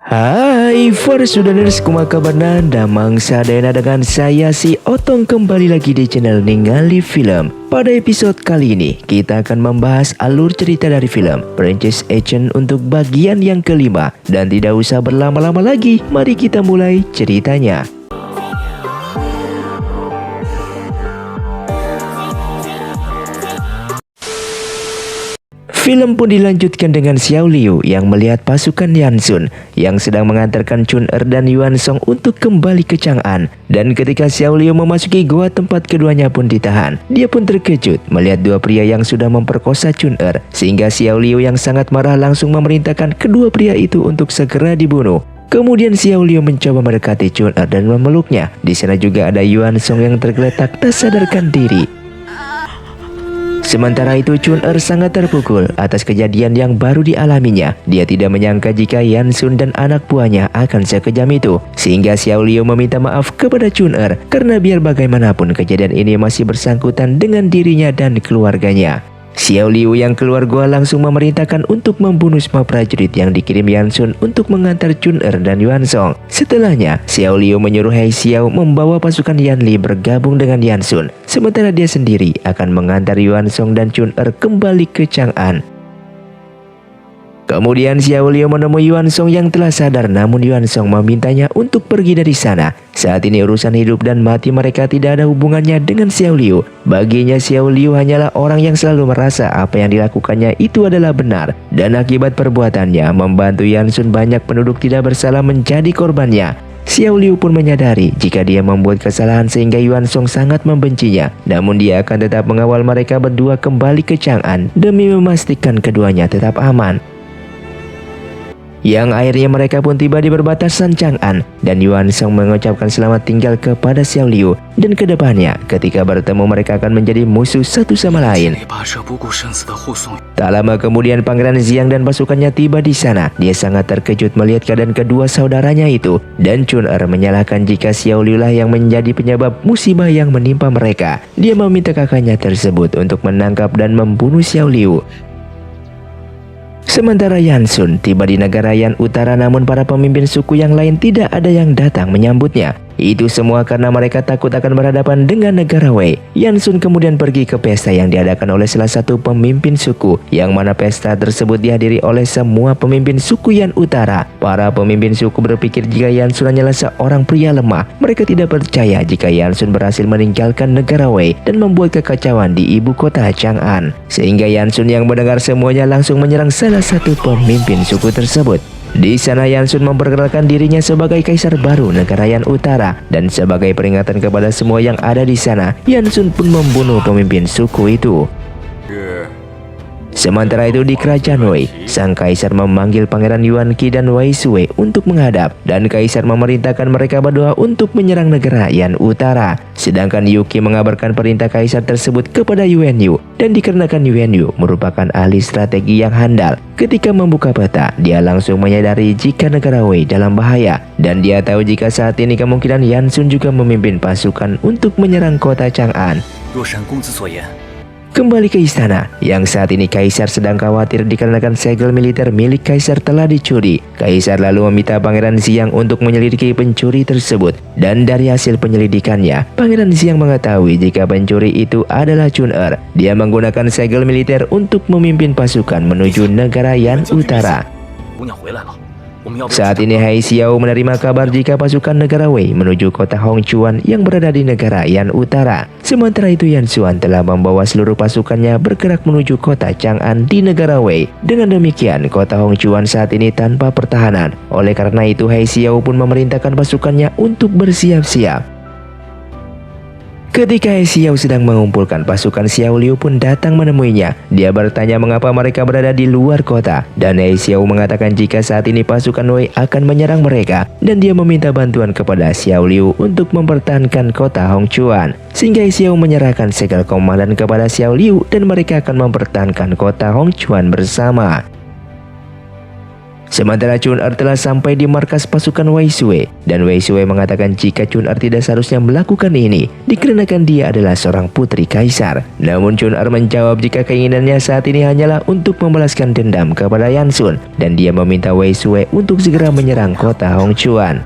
Hai for students, kumaha kabarna? Damang sadayana dengan saya si Otong kembali lagi di channel Ningali Film. Pada episode kali ini kita akan membahas alur cerita dari film Princess Agent untuk bagian yang kelima. Dan tidak usah berlama-lama lagi, mari kita mulai ceritanya. Film pun dilanjutkan dengan Xiao Liu yang melihat pasukan Yansun yang sedang mengantarkan Chun-Er dan Yuan Song untuk kembali ke Chang'an. Dan ketika Xiao Liu memasuki gua tempat keduanya pun ditahan, dia pun terkejut melihat dua pria yang sudah memperkosa Chun-Er, sehingga Xiao Liu yang sangat marah langsung memerintahkan kedua pria itu untuk segera dibunuh. Kemudian Xiao Liu mencoba mendekati Chun-Er dan memeluknya. Di sana juga ada Yuan Song yang tergeletak tak sadarkan diri. Sementara itu Chun-Er sangat terpukul atas kejadian yang baru dialaminya. Dia tidak menyangka jika Yansun dan anak buahnya akan sekejam itu, sehingga Xiao Liu meminta maaf kepada Chun-Er karena biar bagaimanapun kejadian ini masih bersangkutan dengan dirinya dan keluarganya. Xiao Liu yang keluar gua langsung memerintahkan untuk membunuh semua prajurit yang dikirim Yansun untuk mengantar Chun-Er dan Yuan Song. Setelahnya, Xiao Liu menyuruh He Xiao membawa pasukan Yan Li bergabung dengan Yansun, sementara dia sendiri akan mengantar Yuan Song dan Chun-Er kembali ke Chang'an. Kemudian Xiao Liu menemui Yuan Song yang telah sadar, namun Yuan Song memintanya untuk pergi dari sana. Saat ini urusan hidup dan mati mereka tidak ada hubungannya dengan Xiao Liu. Baginya Xiao Liu hanyalah orang yang selalu merasa apa yang dilakukannya itu adalah benar. Dan akibat perbuatannya membantu Yansun banyak penduduk tidak bersalah menjadi korbannya. Xiao Liu pun menyadari jika dia membuat kesalahan sehingga Yuan Song sangat membencinya. Namun dia akan tetap mengawal mereka berdua kembali ke Chang'an demi memastikan keduanya tetap aman. Yang akhirnya mereka pun tiba di perbatasan Chang'an dan Yuan Song mengucapkan selamat tinggal kepada Xiao Liu, dan kedepannya ketika bertemu mereka akan menjadi musuh satu sama lain. Tak lama kemudian Pangeran Xiang dan pasukannya tiba di sana. Dia sangat terkejut melihat keadaan kedua saudaranya itu, dan Chun-Er menyalahkan jika Xiao Liu lah yang menjadi penyebab musibah yang menimpa mereka. Dia meminta kakaknya tersebut untuk menangkap dan membunuh Xiao Liu. Sementara Yansun tiba di negara Yan Utara, namun para pemimpin suku yang lain tidak ada yang datang menyambutnya. Itu semua karena mereka takut akan berhadapan dengan negara Wei. Yansun kemudian pergi ke pesta yang diadakan oleh salah satu pemimpin suku, yang mana pesta tersebut dihadiri oleh semua pemimpin suku Yan Utara. Para pemimpin suku berpikir jika Yansun hanyalah seorang pria lemah. Mereka tidak percaya jika Yansun berhasil meninggalkan negara Wei dan membuat kekacauan di ibu kota Chang'an. Sehingga Yansun yang mendengar semuanya langsung menyerang salah satu pemimpin suku tersebut. Di sana Yansun memperkenalkan dirinya sebagai kaisar baru negara Yan Utara, dan sebagai peringatan kepada semua yang ada di sana, Yansun pun membunuh pemimpin suku itu. Sementara itu di kerajaan Wei, sang kaisar memanggil Pangeran Yuan Qi dan Wei Sui untuk menghadap, dan kaisar memerintahkan mereka berdua untuk menyerang negara Yan Utara. Sedangkan Yuki mengabarkan perintah kaisar tersebut kepada Yuan Yu, dan dikarenakan Yuan Yu merupakan ahli strategi yang handal, ketika membuka peta, dia langsung menyadari jika negara Wei dalam bahaya, dan dia tahu jika saat ini kemungkinan Yansun juga memimpin pasukan untuk menyerang kota Chang'an. Kembali ke istana, yang saat ini kaisar sedang khawatir dikarenakan segel militer milik kaisar telah dicuri. Kaisar lalu meminta Pangeran Xiang untuk menyelidiki pencuri tersebut, dan dari hasil penyelidikannya, Pangeran Xiang mengetahui jika pencuri itu adalah Chun-Er. Dia menggunakan segel militer untuk memimpin pasukan menuju negara Yan Utara. Saat ini He Xiao menerima kabar jika pasukan negara Wei menuju kota Hongchuan yang berada di negara Yan Utara. Sementara itu Yansuan telah membawa seluruh pasukannya bergerak menuju kota Chang'an di negara Wei. Dengan demikian kota Hongchuan saat ini tanpa pertahanan. Oleh karena itu He Xiao pun memerintahkan pasukannya untuk bersiap-siap. Ketika He Xiao sedang mengumpulkan pasukan, Xiao Liu pun datang menemuinya. Dia bertanya mengapa mereka berada di luar kota, dan He Xiao mengatakan jika saat ini pasukan Wei akan menyerang mereka, dan dia meminta bantuan kepada Xiao Liu untuk mempertahankan kota Hongchuan. Sehingga He Xiao menyerahkan segel komandan kepada Xiao Liu, dan mereka akan mempertahankan kota Hongchuan bersama. Sementara Chun Er telah sampai di markas pasukan Wei Sui, dan Wei Sui mengatakan jika Chun Er tidak seharusnya melakukan ini dikarenakan dia adalah seorang putri kaisar. Namun Chun Er menjawab jika keinginannya saat ini hanyalah untuk membalaskan dendam kepada Yan Sun, dan dia meminta Wei Sui untuk segera menyerang kota Hongchuan.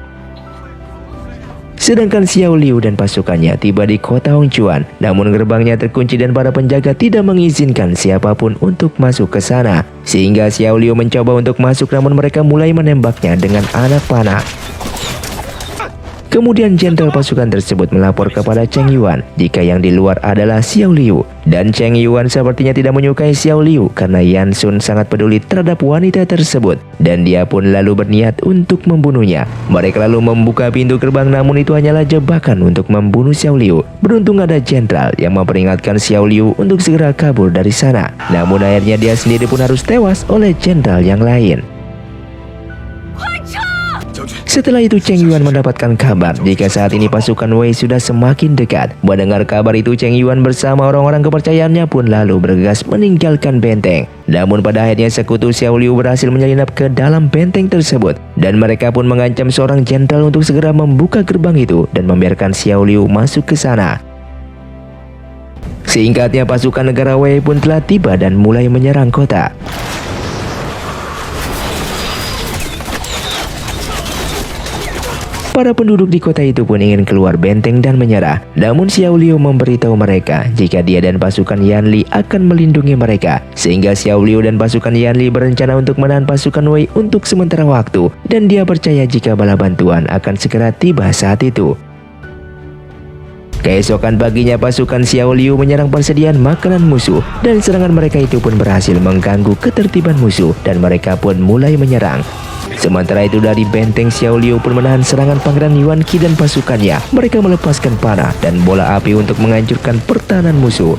Sedangkan Xiao Liu dan pasukannya tiba di kota Hongchuan, namun gerbangnya terkunci dan para penjaga tidak mengizinkan siapapun untuk masuk ke sana. Sehingga Xiao Liu mencoba untuk masuk, namun mereka mulai menembaknya dengan anak panah. Kemudian jenderal pasukan tersebut melapor kepada Cheng Yuan jika yang di luar adalah Xiao Liu. Dan Cheng Yuan sepertinya tidak menyukai Xiao Liu karena Yan Sun sangat peduli terhadap wanita tersebut. Dan dia pun lalu berniat untuk membunuhnya. Mereka lalu membuka pintu gerbang, namun itu hanyalah jebakan untuk membunuh Xiao Liu. Beruntung ada jenderal yang memperingatkan Xiao Liu untuk segera kabur dari sana. Namun akhirnya dia sendiri pun harus tewas oleh jenderal yang lain. Setelah itu Cheng Yuan mendapatkan kabar jika saat ini pasukan Wei sudah semakin dekat. Mendengar kabar itu, Cheng Yuan bersama orang-orang kepercayaannya pun lalu bergegas meninggalkan benteng. Namun pada akhirnya sekutu Xiao Liu berhasil menyelinap ke dalam benteng tersebut, dan mereka pun mengancam seorang jenderal untuk segera membuka gerbang itu dan membiarkan Xiao Liu masuk ke sana. Singkatnya pasukan negara Wei pun telah tiba dan mulai menyerang kota. Para penduduk di kota itu pun ingin keluar benteng dan menyerah. Namun Xiao Liu memberitahu mereka jika dia dan pasukan Yan Li akan melindungi mereka. Sehingga Xiao Liu dan pasukan Yan Li berencana untuk menahan pasukan Wei untuk sementara waktu. Dan dia percaya jika bala bantuan akan segera tiba saat itu. Keesokan paginya pasukan Xiao Liu menyerang persediaan makanan musuh. Dan serangan mereka itu pun berhasil mengganggu ketertiban musuh. Dan mereka pun mulai menyerang. Sementara itu dari benteng Xiao Liu pun menahan serangan Pangeran Yuan Qi dan pasukannya. Mereka melepaskan panah dan bola api untuk menghancurkan pertahanan musuh.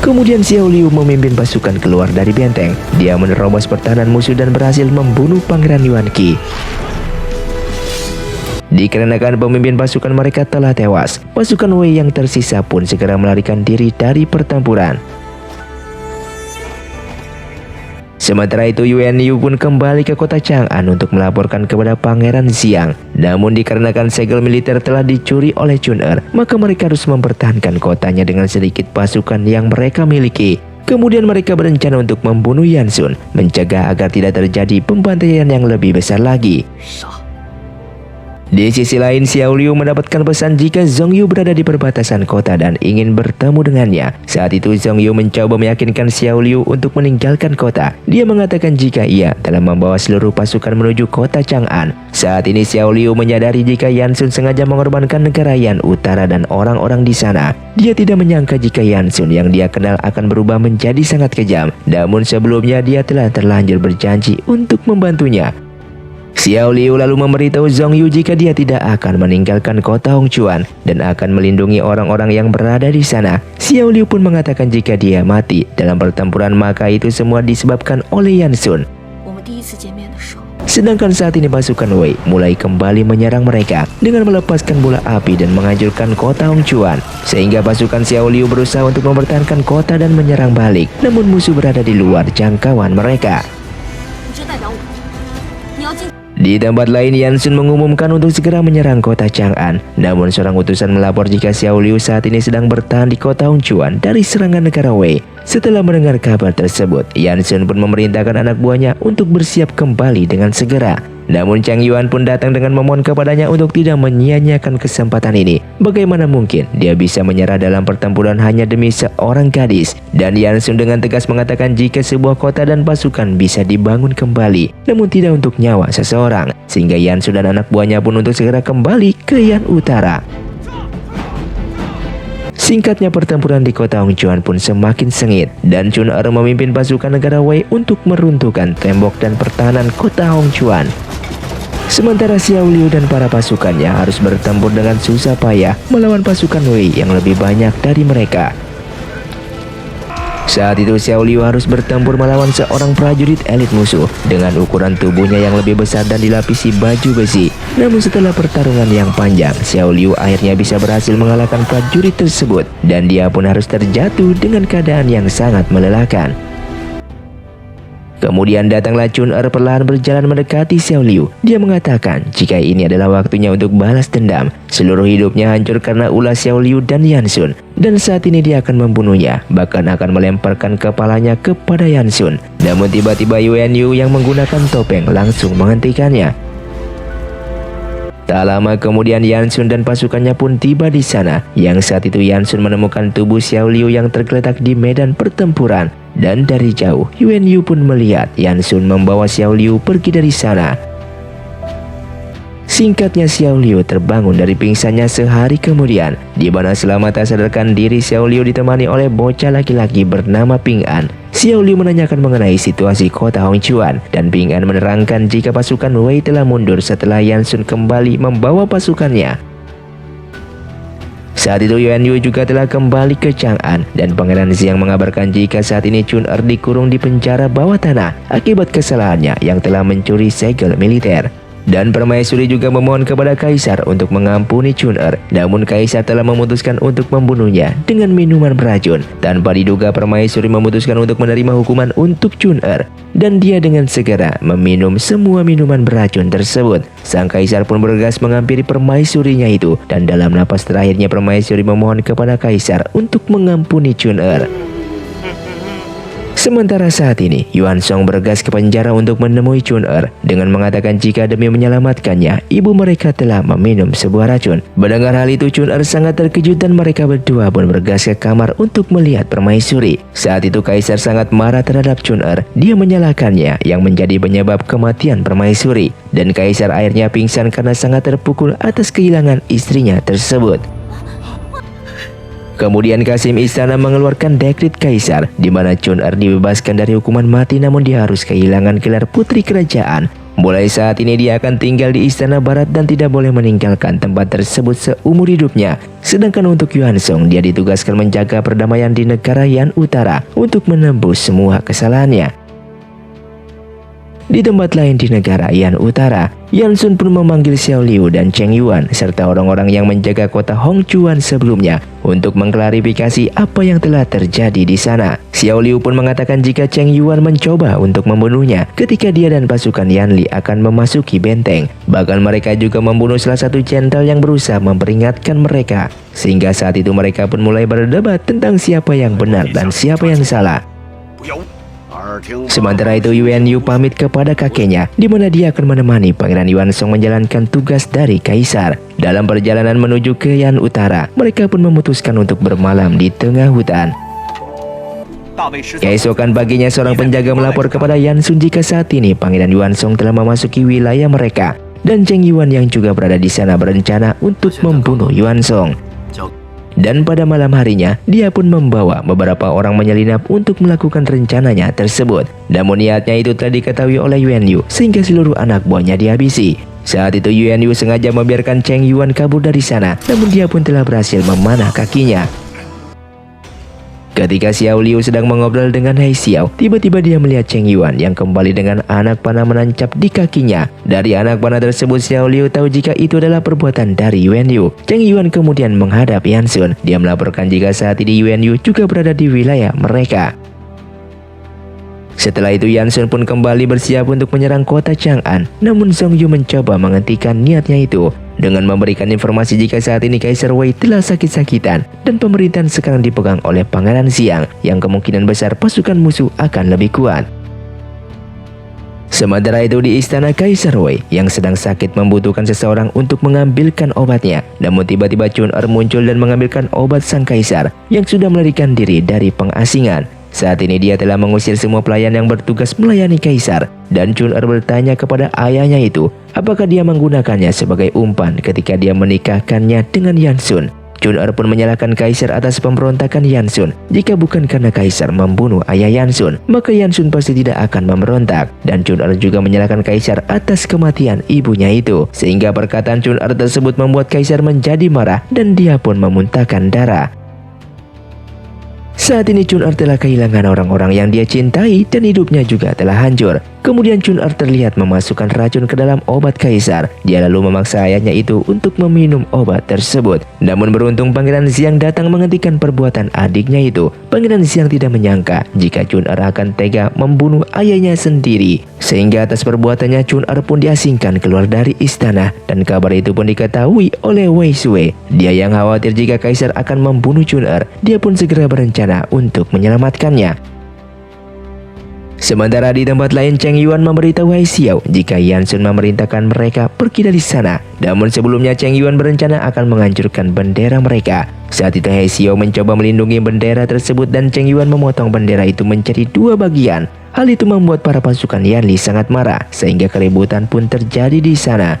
Kemudian Xiao Liu memimpin pasukan keluar dari benteng. Dia menerobos pertahanan musuh dan berhasil membunuh Pangeran Yuan Qi. Dikarenakan pemimpin pasukan mereka telah tewas, pasukan Wei yang tersisa pun segera melarikan diri dari pertempuran. Sementara itu Yuan Yu pun kembali ke kota Chang'an untuk melaporkan kepada Pangeran Xiang. Namun dikarenakan segel militer telah dicuri oleh Chun Er, maka mereka harus mempertahankan kotanya dengan sedikit pasukan yang mereka miliki. Kemudian mereka berencana untuk membunuh Yan Sun, mencegah agar tidak terjadi pembantaian yang lebih besar lagi. Di sisi lain, Xiao Liu mendapatkan pesan jika Zhong Yu berada di perbatasan kota dan ingin bertemu dengannya. Saat itu Zhong Yu mencoba meyakinkan Xiao Liu untuk meninggalkan kota. Dia mengatakan jika ia telah membawa seluruh pasukan menuju kota Chang'an. Saat ini Xiao Liu menyadari jika Yan Sun sengaja mengorbankan negara Yan Utara dan orang-orang di sana. Dia tidak menyangka jika Yan Sun yang dia kenal akan berubah menjadi sangat kejam. Namun sebelumnya dia telah terlanjur berjanji untuk membantunya. Xiao Liu lalu memberitahu Zhong Yu jika dia tidak akan meninggalkan kota Hongchuan dan akan melindungi orang-orang yang berada di sana. Xiao Liu pun mengatakan jika dia mati dalam pertempuran maka itu semua disebabkan oleh Yan Sun. Sedangkan saat ini pasukan Wei mulai kembali menyerang mereka dengan melepaskan bola api dan menghancurkan kota Hongchuan. Sehingga pasukan Xiao Liu berusaha untuk mempertahankan kota dan menyerang balik. Namun musuh berada di luar jangkauan mereka. Di tempat lain, Yan Sun mengumumkan untuk segera menyerang kota Chang'an. Namun seorang utusan melapor jika Xiao Liu saat ini sedang bertahan di kota Hongchuan dari serangan negara Wei. Setelah mendengar kabar tersebut, Yan Sun pun memerintahkan anak buahnya untuk bersiap kembali dengan segera. Namun Cheng Yuan pun datang dengan memohon kepadanya untuk tidak menyia-nyiakan kesempatan ini. Bagaimana mungkin dia bisa menyerah dalam pertempuran hanya demi seorang gadis? Dan Yan Sun dengan tegas mengatakan jika sebuah kota dan pasukan bisa dibangun kembali, namun tidak untuk nyawa seseorang. Sehingga Yan Sun dan anak buahnya pun untuk segera kembali ke Yan Utara. Singkatnya pertempuran di kota Hongchuan pun semakin sengit dan Chun Er memimpin pasukan negara Wei untuk meruntuhkan tembok dan pertahanan kota Hongchuan. Sementara Xiao Liu dan para pasukannya harus bertempur dengan susah payah melawan pasukan Wei yang lebih banyak dari mereka. Saat itu Xiao Liu harus bertempur melawan seorang prajurit elit musuh dengan ukuran tubuhnya yang lebih besar dan dilapisi baju besi. Namun setelah pertarungan yang panjang, Xiao Liu akhirnya bisa berhasil mengalahkan prajurit tersebut dan dia pun harus terjatuh dengan keadaan yang sangat melelahkan. Kemudian datanglah Chun-er perlahan berjalan mendekati Xiao Liu. Dia mengatakan jika ini adalah waktunya untuk balas dendam. Seluruh hidupnya hancur karena ulah Xiao Liu dan Yansun. Dan saat ini dia akan membunuhnya, bahkan akan melemparkan kepalanya kepada Yansun. Namun tiba-tiba Yuan Yu yang menggunakan topeng langsung menghentikannya. Tak lama kemudian Yansun dan pasukannya pun tiba di sana. Yang saat itu Yansun menemukan tubuh Xiao Liu yang tergeletak di medan pertempuran. Dan dari jauh, Yuan Yu pun melihat Yansun membawa Xiao Liu pergi dari sana. Singkatnya Xiao Liu terbangun dari pingsannya sehari kemudian, di mana selama tak sadarkan diri Xiao Liu ditemani oleh bocah laki-laki bernama Ping An. Xiao Liu menanyakan mengenai situasi kota Hongchuan, dan Ping An menerangkan jika pasukan Wei telah mundur setelah Yansun kembali membawa pasukannya. Saat itu Yuan Yu juga telah kembali ke Chang'an, dan Pangeran Xiang mengabarkan jika saat ini Chun-er dikurung di penjara bawah tanah akibat kesalahannya yang telah mencuri segel militer. Dan permaisuri juga memohon kepada Kaisar untuk mengampuni Chun-er, namun Kaisar telah memutuskan untuk membunuhnya dengan minuman beracun. Tanpa diduga permaisuri memutuskan untuk menerima hukuman untuk Chun-er, dan dia dengan segera meminum semua minuman beracun tersebut. Sang Kaisar pun bergegas menghampiri permaisurinya itu, dan dalam napas terakhirnya permaisuri memohon kepada Kaisar untuk mengampuni Chun-er. Sementara saat ini, Yuan Song bergegas ke penjara untuk menemui Chun-er dengan mengatakan jika demi menyelamatkannya, ibu mereka telah meminum sebuah racun. Mendengar hal itu, Chun-er sangat terkejut dan mereka berdua pun bergegas ke kamar untuk melihat permaisuri. Saat itu Kaisar sangat marah terhadap Chun-er. Dia menyalahkannya yang menjadi penyebab kematian permaisuri, dan Kaisar akhirnya pingsan karena sangat terpukul atas kehilangan istrinya tersebut. Kemudian Kasim Istana mengeluarkan dekrit Kaisar di mana Chun-er dibebaskan dari hukuman mati, namun dia harus kehilangan gelar putri kerajaan. Mulai saat ini dia akan tinggal di Istana Barat dan tidak boleh meninggalkan tempat tersebut seumur hidupnya. Sedangkan untuk Yuan Song, dia ditugaskan menjaga perdamaian di negara Yan Utara untuk menembus semua kesalahannya. Di tempat lain di negara Yan Utara, Yansun pun memanggil Xiao Liu dan Cheng Yuan serta orang-orang yang menjaga kota Hongchuan sebelumnya untuk mengklarifikasi apa yang telah terjadi di sana. Xiao Liu pun mengatakan jika Cheng Yuan mencoba untuk membunuhnya ketika dia dan pasukan Yan Li akan memasuki benteng. Bahkan mereka juga membunuh salah satu jenderal yang berusaha memperingatkan mereka. Sehingga saat itu mereka pun mulai berdebat tentang siapa yang benar dan siapa yang salah. Sementara itu Yuan Yu pamit kepada kakeknya, di mana dia akan menemani Pangeran Yuan Song menjalankan tugas dari Kaisar. Dalam perjalanan menuju ke Yan Utara, mereka pun memutuskan untuk bermalam di tengah hutan. Keesokan paginya seorang penjaga melapor kepada Yansun jika saat ini Pangeran Yuan Song telah memasuki wilayah mereka, dan Cheng Yuan yang juga berada di sana berencana untuk membunuh Yuan Song. Dan pada malam harinya, dia pun membawa beberapa orang menyelinap untuk melakukan rencananya tersebut. Namun niatnya itu telah diketahui oleh Yuan Yu, sehingga seluruh anak buahnya dihabisi. Saat itu Yuan Yu sengaja membiarkan Cheng Yuan kabur dari sana, namun dia pun telah berhasil memanah kakinya. Ketika Xiao Liu sedang mengobrol dengan Hai Xiao, tiba-tiba dia melihat Cheng Yuan yang kembali dengan anak panah menancap di kakinya. Dari anak panah tersebut, Xiao Liu tahu jika itu adalah perbuatan dari Yuan Yu. Cheng Yuan kemudian menghadap Yansun. Dia melaporkan jika saat ini Yuan Yu juga berada di wilayah mereka. Setelah itu Yansun pun kembali bersiap untuk menyerang kota Chang'an. Namun Zhong Yu mencoba menghentikan niatnya itu dengan memberikan informasi jika saat ini Kaisar Wei telah sakit-sakitan dan pemerintahan sekarang dipegang oleh Pangeran Xiang, yang kemungkinan besar pasukan musuh akan lebih kuat. Sementara itu di istana Kaisar Wei yang sedang sakit membutuhkan seseorang untuk mengambilkan obatnya. Namun tiba-tiba Chun-er muncul dan mengambilkan obat sang kaisar yang sudah melarikan diri dari pengasingan. Saat ini dia telah mengusir semua pelayan yang bertugas melayani Kaisar, dan Chun-er bertanya kepada ayahnya itu apakah dia menggunakannya sebagai umpan ketika dia menikahkannya dengan Yansun. Chun-er pun menyalahkan Kaisar atas pemberontakan Yansun. Jika bukan karena Kaisar membunuh ayah Yansun, maka Yansun pasti tidak akan memberontak. Dan Chun-er juga menyalahkan Kaisar atas kematian ibunya itu. Sehingga perkataan Chun-er tersebut membuat Kaisar menjadi marah dan dia pun memuntahkan darah. Saat ini Chun'er telah kehilangan orang-orang yang dia cintai dan hidupnya juga telah hancur. Kemudian Chun'er terlihat memasukkan racun ke dalam obat kaisar. Dia lalu memaksa ayahnya itu untuk meminum obat tersebut. Namun beruntung Pangeran Xiang datang menghentikan perbuatan adiknya itu. Pangeran Xiang tidak menyangka jika Chun'er akan tega membunuh ayahnya sendiri. Sehingga atas perbuatannya Chun'er pun diasingkan keluar dari istana. Dan kabar itu pun diketahui oleh Wei Sui. Dia yang khawatir jika kaisar akan membunuh Chun'er. Dia pun segera berencana untuk menyelamatkannya. Sementara di tempat lain, Cheng Yuan memberitahu Hai Xiao jika Yan Sun memerintahkan mereka pergi dari sana. Namun sebelumnya Cheng Yuan berencana akan menghancurkan bendera mereka. Saat itu Hai Xiao mencoba melindungi bendera tersebut dan Cheng Yuan memotong bendera itu menjadi dua bagian. Hal itu membuat para pasukan Yan Li sangat marah sehingga keributan pun terjadi di sana.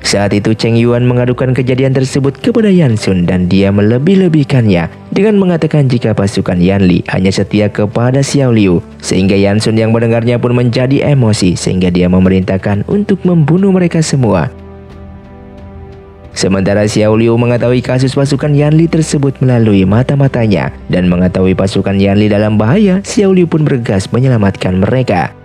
Saat itu Cheng Yuan mengadukan kejadian tersebut kepada Yan Sun dan dia melebih-lebihkannya dengan mengatakan jika pasukan Yan Li hanya setia kepada Xiao Liu. Sehingga Yan Sun yang mendengarnya pun menjadi emosi sehingga dia memerintahkan untuk membunuh mereka semua. Sementara Xiao Liu mengetahui kasus pasukan Yan Li tersebut melalui mata-matanya dan mengetahui pasukan Yan Li dalam bahaya, Xiao Liu pun bergegas menyelamatkan mereka.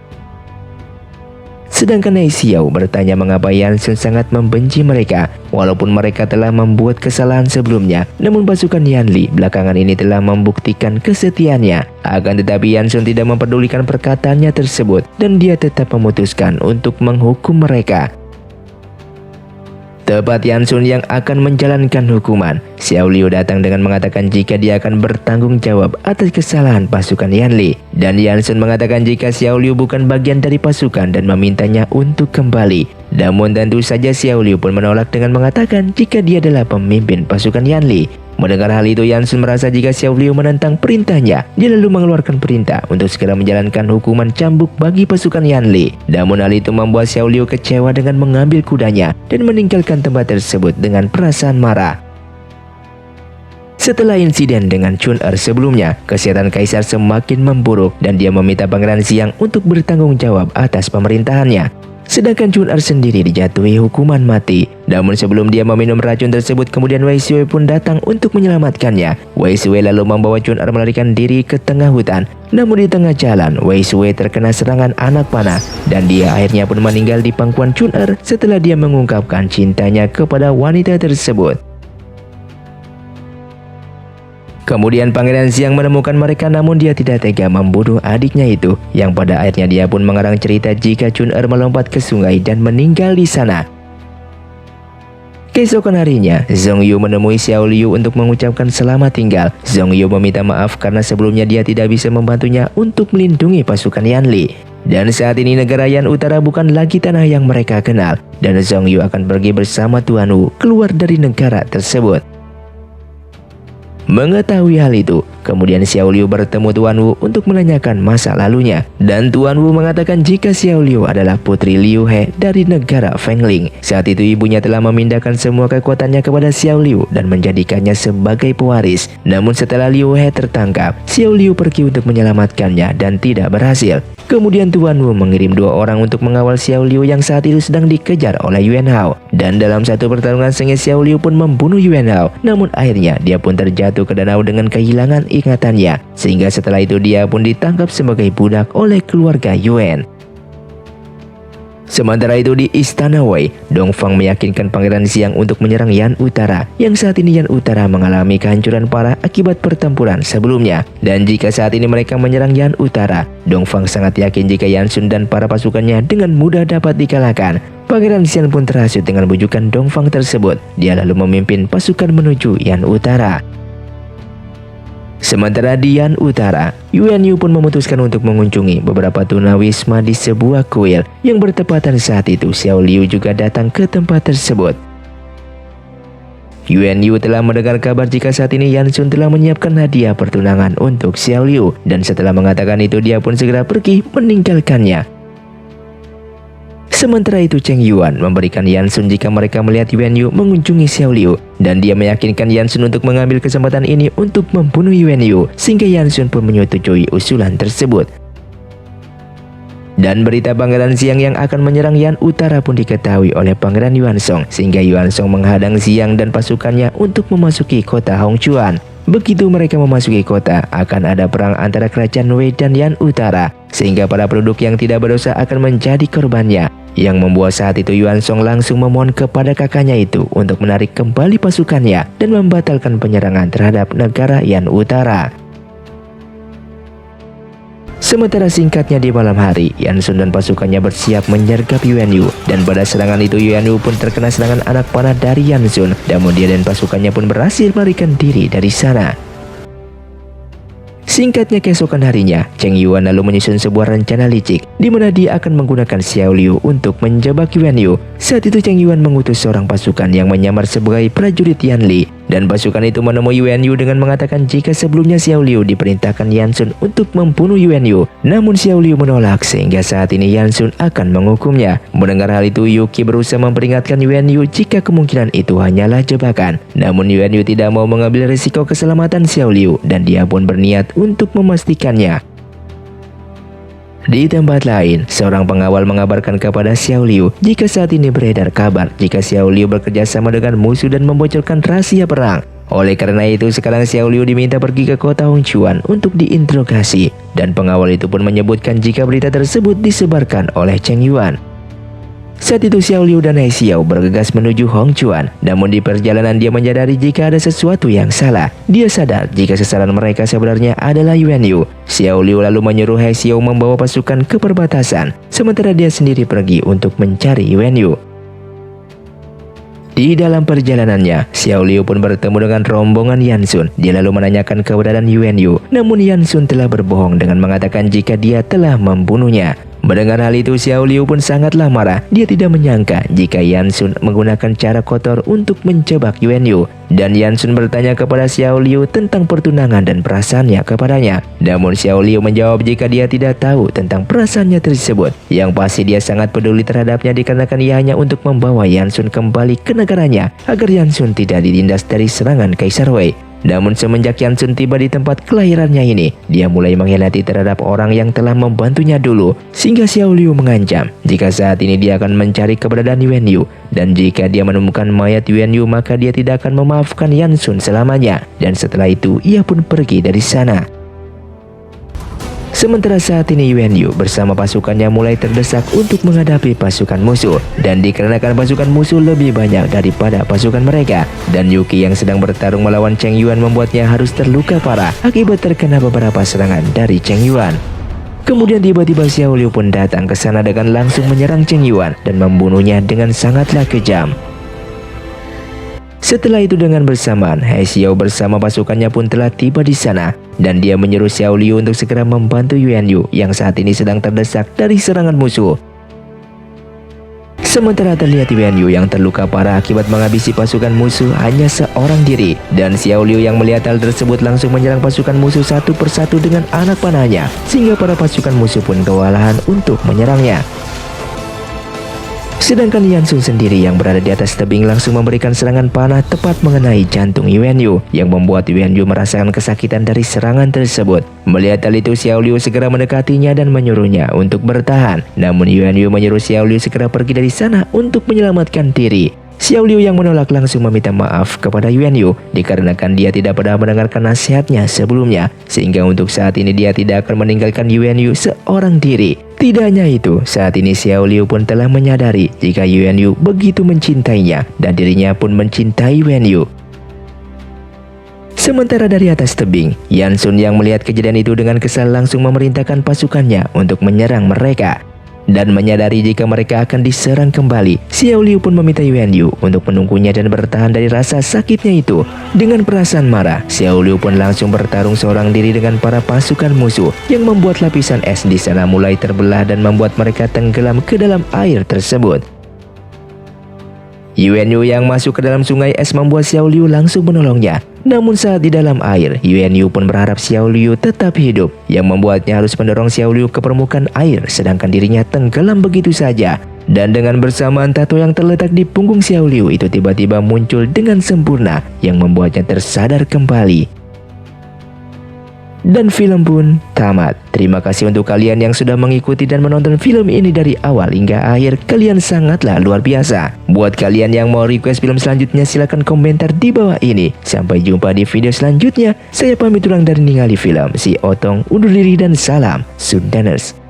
Sedangkan Hai Xiao bertanya mengapa Yan Sun sangat membenci mereka. Walaupun mereka telah membuat kesalahan sebelumnya, namun pasukan Yan Li belakangan ini telah membuktikan kesetiaannya. Akan tetapi Yan Sun tidak mempedulikan perkataannya tersebut dan dia tetap memutuskan untuk menghukum mereka. Tepat Yan Sun yang akan menjalankan hukuman, Xiao Liu datang dengan mengatakan jika dia akan bertanggung jawab atas kesalahan pasukan Yan Li. Dan Yan Sun mengatakan jika Xiao Liu bukan bagian dari pasukan dan memintanya untuk kembali. Namun tentu saja Xiao Liu pun menolak dengan mengatakan jika dia adalah pemimpin pasukan Yan Li. Mendengar hal itu, Yan Sun merasa jika Xiao Liu menentang perintahnya. Dia lalu mengeluarkan perintah untuk segera menjalankan hukuman cambuk bagi pasukan Yan Li. Namun hal itu membuat Xiao Liu kecewa dengan mengambil kudanya dan meninggalkan tempat tersebut dengan perasaan marah. Setelah insiden dengan Chun'er sebelumnya, kesehatan kaisar semakin memburuk dan dia meminta Pangeran Xiang untuk bertanggung jawab atas pemerintahannya. Sedangkan Chun'er sendiri dijatuhi hukuman mati. Namun sebelum dia meminum racun tersebut, kemudian Wei Sui pun datang untuk menyelamatkannya. Wei Sui lalu membawa Chun'er melarikan diri ke tengah hutan. Namun di tengah jalan, Wei Sui terkena serangan anak panah dan dia akhirnya pun meninggal di pangkuan Chun'er setelah dia mengungkapkan cintanya kepada wanita tersebut. Kemudian Pangeran Xiang menemukan mereka namun dia tidak tega membunuh adiknya itu, yang pada akhirnya dia pun mengarang cerita jika Chun'er melompat ke sungai dan meninggal di sana. Keesokan harinya, Zhong Yu menemui Xiao Liu untuk mengucapkan selamat tinggal. Zhong Yu meminta maaf karena sebelumnya dia tidak bisa membantunya untuk melindungi pasukan Yan Li. Dan saat ini negara Yan Utara bukan lagi tanah yang mereka kenal, dan Zhong Yu akan pergi bersama Tuan Wu keluar dari negara tersebut. Mengetahui hal itu, kemudian Xiao Liu bertemu Tuan Wu untuk menanyakan masa lalunya. Dan Tuan Wu mengatakan jika Xiao Liu adalah putri Liu He dari negara Fengling. Saat itu ibunya telah memindahkan semua kekuatannya kepada Xiao Liu dan menjadikannya sebagai pewaris. Namun setelah Liu He tertangkap, Xiao Liu pergi untuk menyelamatkannya dan tidak berhasil. Kemudian Tuan Wu mengirim 2 orang untuk mengawal Xiao Liu yang saat itu sedang dikejar oleh Yuan Hao. Dan dalam satu pertarungan sengit, Xiao Liu pun membunuh Yuan Hao. Namun akhirnya dia pun terjatuh ke danau dengan kehilangan ingatannya. Sehingga setelah itu dia pun ditangkap sebagai budak oleh keluarga Yuan. Sementara itu di Istana Wei, Dongfang meyakinkan Pangeran Xiang untuk menyerang Yan Utara, yang saat ini Yan Utara mengalami kehancuran parah akibat pertempuran sebelumnya. Dan jika saat ini mereka menyerang Yan Utara, Dongfang sangat yakin jika Yan Sun dan para pasukannya dengan mudah dapat dikalahkan. Pangeran Xiang pun terhasut dengan bujukan Dongfang tersebut. Dia lalu memimpin pasukan menuju Yan Utara. Sementara di Yan Utara, Yuan Yu pun memutuskan untuk mengunjungi beberapa tunawisma di sebuah kuil yang bertepatan saat itu Xiao Liu juga datang ke tempat tersebut. Yuan Yu telah mendengar kabar jika saat ini Yan Sun telah menyiapkan hadiah pertunangan untuk Xiao Liu, dan setelah mengatakan itu dia pun segera pergi meninggalkannya. Sementara itu Cheng Yuan memberikan Yan Sun jika mereka melihat Yuan Yu mengunjungi Xiao Liu, dan dia meyakinkan Yan Sun untuk mengambil kesempatan ini untuk membunuh Yuan Yu, sehingga Yan Sun pun menyetujui usulan tersebut. Dan berita Pangeran Xiang yang akan menyerang Yan Utara pun diketahui oleh Pangeran Yuan Song, sehingga Yuan Song menghadang Xiang dan pasukannya untuk memasuki kota Hongchuan. Begitu mereka memasuki kota, akan ada perang antara kerajaan Wei dan Yan Utara, sehingga para penduduk yang tidak berdosa akan menjadi korbannya. Yang membuat saat itu Yuan Song langsung memohon kepada kakaknya itu untuk menarik kembali pasukannya dan membatalkan penyerangan terhadap negara Yan Utara. Sementara singkatnya di malam hari, Yan Sun dan pasukannya bersiap menyergap Yuan Yu, dan pada serangan itu Yuan Yu pun terkena serangan anak panah dari Yan Sun, namun dia dan pasukannya pun berhasil melarikan diri dari sana. Singkatnya keesokan harinya, Cheng Yuan lalu menyusun sebuah rencana licik di mana dia akan menggunakan Xiao Liu untuk menjebak Yuan Yu. Saat itu Cheng Yuan mengutus seorang pasukan yang menyamar sebagai prajurit Yan Li, dan pasukan itu menemui Yuan Yu dengan mengatakan jika sebelumnya Xiao Liu diperintahkan Yan Sun untuk membunuh Yuan Yu. Namun Xiao Liu menolak sehingga saat ini Yan Sun akan menghukumnya. Mendengar hal itu, Yuki berusaha memperingatkan Yuan Yu jika kemungkinan itu hanyalah jebakan. Namun Yuan Yu tidak mau mengambil risiko keselamatan Xiao Liu dan dia pun berniat untuk memastikannya. Di tempat lain, seorang pengawal mengabarkan kepada Xiao Liu jika saat ini beredar kabar jika Xiao Liu bekerja sama dengan musuh dan membocorkan rahasia perang. Oleh karena itu, sekarang Xiao Liu diminta pergi ke kota Hongchuan untuk diinterogasi, dan pengawal itu pun menyebutkan jika berita tersebut disebarkan oleh Cheng Yuan. Saat itu Xiao Liu dan He Xiao bergegas menuju Hongchuan, namun di perjalanan dia menyadari jika ada sesuatu yang salah. Dia sadar jika sasaran mereka sebenarnya adalah Yuan Yu. Xiao Liu lalu menyuruh He Xiao membawa pasukan ke perbatasan, sementara dia sendiri pergi untuk mencari Yuan Yu. Di dalam perjalanannya, Xiao Liu pun bertemu dengan rombongan Yan Sun. Dia lalu menanyakan keberadaan Yuan Yu, namun Yan Sun telah berbohong dengan mengatakan jika dia telah membunuhnya. Mendengar hal itu, Xiao Liu pun sangatlah marah. Dia tidak menyangka jika Yan Sun menggunakan cara kotor untuk menjebak Yuan Yu. Dan Yan Sun bertanya kepada Xiao Liu tentang pertunangan dan perasaannya kepadanya. Namun Xiao Liu menjawab jika dia tidak tahu tentang perasaannya tersebut. Yang pasti dia sangat peduli terhadapnya dikarenakan ia hanya untuk membawa Yan Sun kembali ke negaranya agar Yan Sun tidak ditindas dari serangan Kaisar Wei. Namun semenjak Yan Sun tiba di tempat kelahirannya ini, dia mulai mengkhianati terhadap orang yang telah membantunya dulu, sehingga Xiao Liu mengancam jika saat ini dia akan mencari keberadaan Yuan Yu, dan jika dia menemukan mayat Yuan Yu maka dia tidak akan memaafkan Yan Sun selamanya. Dan setelah itu ia pun pergi dari sana. Sementara saat ini Yuan Yu bersama pasukannya mulai terdesak untuk menghadapi pasukan musuh, dan dikarenakan pasukan musuh lebih banyak daripada pasukan mereka, dan Yuki yang sedang bertarung melawan Cheng Yuan membuatnya harus terluka parah akibat terkena beberapa serangan dari Cheng Yuan. Kemudian tiba-tiba Xiao Liu pun datang ke sana dengan langsung menyerang Cheng Yuan dan membunuhnya dengan sangatlah kejam. Setelah itu dengan bersamaan, He Xiao bersama pasukannya pun telah tiba di sana, dan dia menyuruh Xiao Liu untuk segera membantu Yuan Yu yang saat ini sedang terdesak dari serangan musuh. Sementara terlihat Yuan Yu yang terluka parah akibat menghabisi pasukan musuh hanya seorang diri, dan Xiao Liu yang melihat hal tersebut langsung menyerang pasukan musuh satu persatu dengan anak panahnya, sehingga para pasukan musuh pun kewalahan untuk menyerangnya. Sedangkan Yan Sun sendiri yang berada di atas tebing langsung memberikan serangan panah tepat mengenai jantung Yuan Yu, yang membuat Yuan Yu merasakan kesakitan dari serangan tersebut. Melihat hal itu, Xiao Liu segera mendekatinya dan menyuruhnya untuk bertahan. Namun Yuan Yu menyuruh Xiao Liu segera pergi dari sana untuk menyelamatkan diri. Xiao Liu yang menolak langsung meminta maaf kepada Yuan Yu dikarenakan dia tidak pernah mendengarkan nasihatnya sebelumnya, sehingga untuk saat ini dia tidak akan meninggalkan Yuan Yu seorang diri. Tidak hanya itu, saat ini Xiao Liu pun telah menyadari jika Yuan Yu begitu mencintainya dan dirinya pun mencintai Yuan Yu. Sementara dari atas tebing, Yan Sun yang melihat kejadian itu dengan kesal langsung memerintahkan pasukannya untuk menyerang mereka. Dan menyadari jika mereka akan diserang kembali, Xiao Liu pun meminta Yuan Yu untuk menunggunya dan bertahan dari rasa sakitnya itu. Dengan perasaan marah, Xiao Liu pun langsung bertarung seorang diri dengan para pasukan musuh, yang membuat lapisan es di sana mulai terbelah dan membuat mereka tenggelam ke dalam air tersebut. Yuan Yu yang masuk ke dalam sungai es membuat Xiao Liu langsung menolongnya. Namun saat di dalam air, Yuan Yu pun berharap Xiao Liu tetap hidup, yang membuatnya harus mendorong Xiao Liu ke permukaan air sedangkan dirinya tenggelam begitu saja. Dan dengan bersamaan tato yang terletak di punggung Xiao Liu itu tiba-tiba muncul dengan sempurna, yang membuatnya tersadar kembali. dan film pun tamat. Terima kasih untuk kalian yang sudah mengikuti dan menonton film ini dari awal hingga akhir. Kalian sangatlah luar biasa. Buat kalian yang mau request film selanjutnya, silahkan komentar di bawah ini. Sampai jumpa di video selanjutnya. Saya pamit ulang dari Ningali Film. Si Otong undur diri dan salam Sundaners.